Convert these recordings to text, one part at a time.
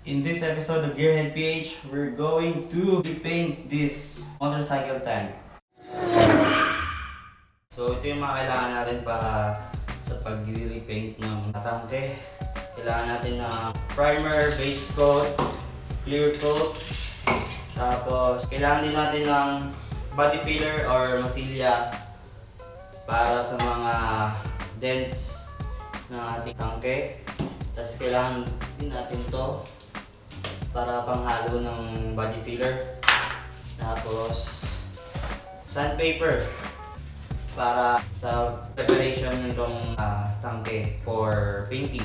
In this episode of GearHead PH, we're going to repaint this motorcycle tank. So ito yung mga kailangan natin para sa pag-repaint ng tangke. Kailangan natin ng primer, base coat, clear coat. Tapos kailangan din natin ng body filler or masilya para sa mga dents ng ating tangke. Tapos kailangan din natin to para panghalo ng body filler. Tapos sandpaper para sa preparation nitong tangke for painting.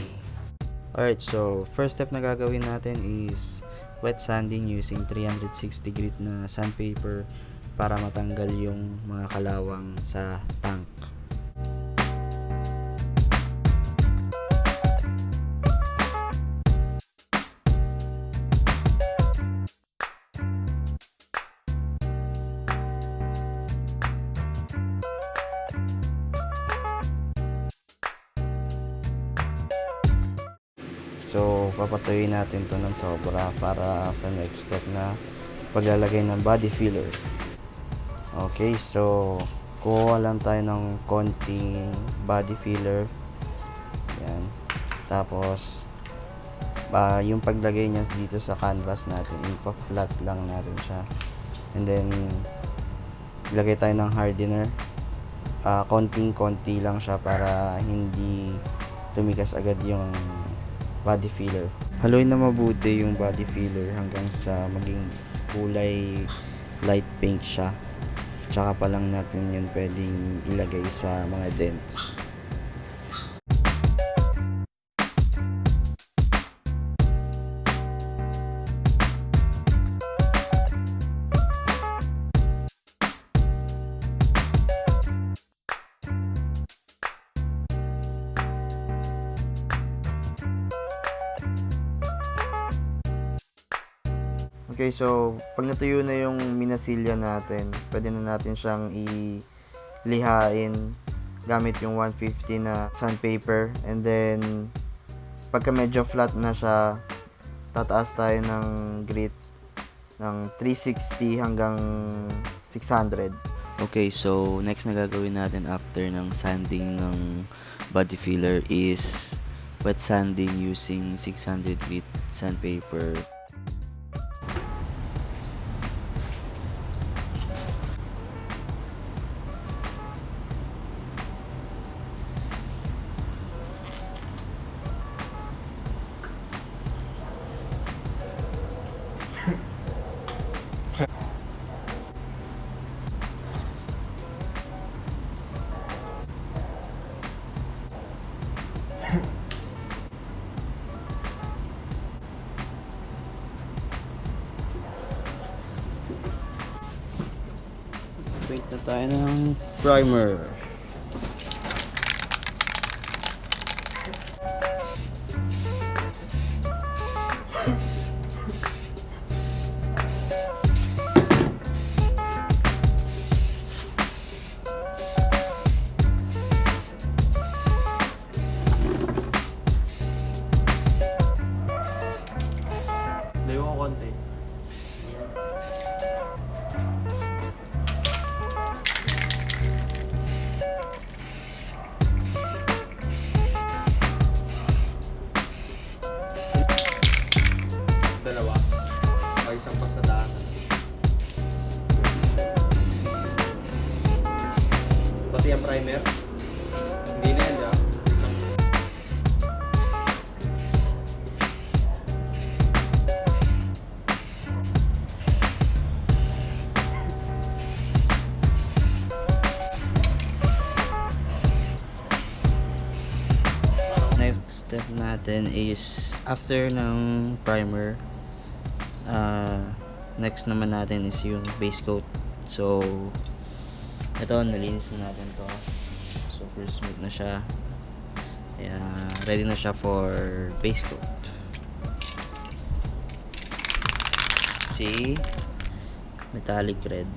Alright, so first step na gagawin natin is wet sanding using 360 grit na sandpaper para matanggal yung mga kalawang sa tank. So, papatuyin natin to ng sobra para sa next step na paglalagay ng body filler. Okay, so kuha lang tayo ng konting body filler. Yan. Tapos, yung paglagay niya dito sa canvas natin, ipa-flat lang natin siya. And then, ilagay tayo ng hardener. Konting-konti lang siya para hindi tumigas agad yung body filler. Haluin na mabuti yung body filler hanggang sa maging kulay light pink siya. Tsaka pa lang natin yun pwedeng ilagay sa mga dents. Okay, so pag natuyo na yung minasilya natin, pwede na natin siyang ilihain gamit yung 150 na sandpaper. And then, pagka medyo flat na siya, tataas tayo ng grit ng 360 hanggang 600. Okay, so next na gagawin natin after ng sanding ng body filler is wet sanding using 600 grit sandpaper. Paint na tayo ng primer. Layo ko konti. Dalawa. Ay, isang pa sa daan. Pati ang primer. Hindi na yan, di ba? Next step natin is after ng primer, next naman natin is yung base coat. So ito, nalinis na natin to, super smooth na siya, kaya ready na siya for base coat. See, metallic red.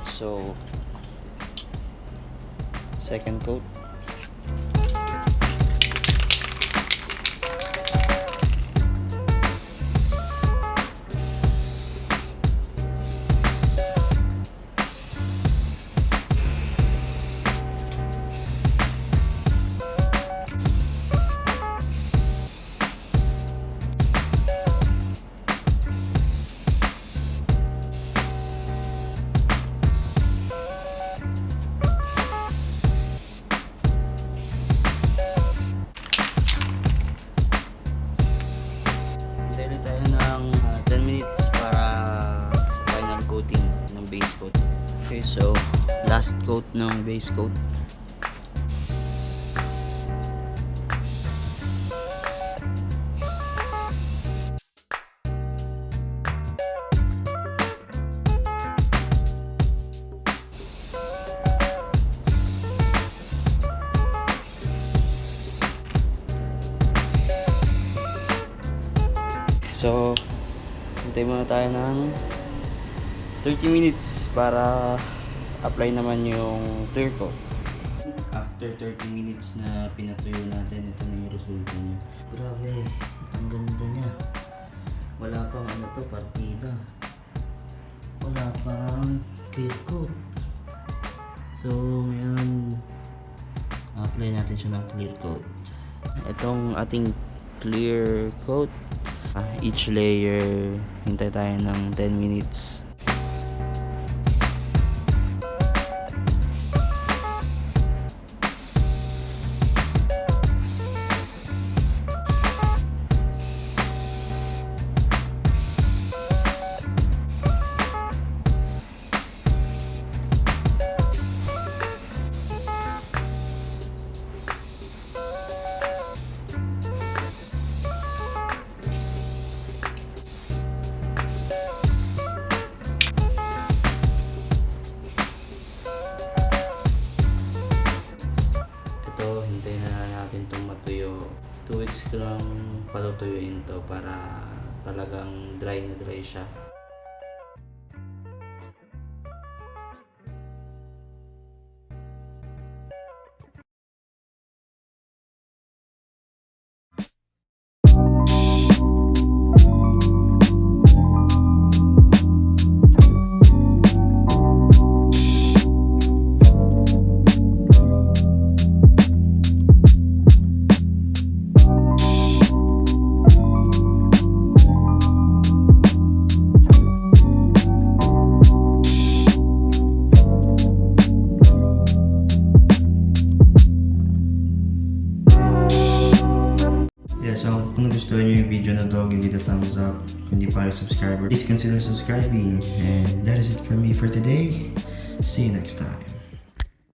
Alright, so second coat. Hintay tayo ng 10 minutes para sa final coating ng base coat. Okay, so last coat ng base coat. So, hintay muna tayo ng 30 minutes para apply naman yung clear coat. After 30 minutes na pinatuyo natin, ito na yung resulta niya. Grabe, ang ganda niya. Wala pang ano to, partida. Wala pang clear coat. So, ngayon, apply natin siya ng clear coat. Itong ating clear coat, each layer, hintay tayo ng 10 minutes. Hintayin na natin itong matuyo. 2 weeks ko lang palutuyuin to para talagang dry na dry siya. So, kung nagustuhan nyo yung video na to, give it a thumbs up. Kung di pa kayo subscriber, please consider subscribing. And that is it for me for today. See you next time.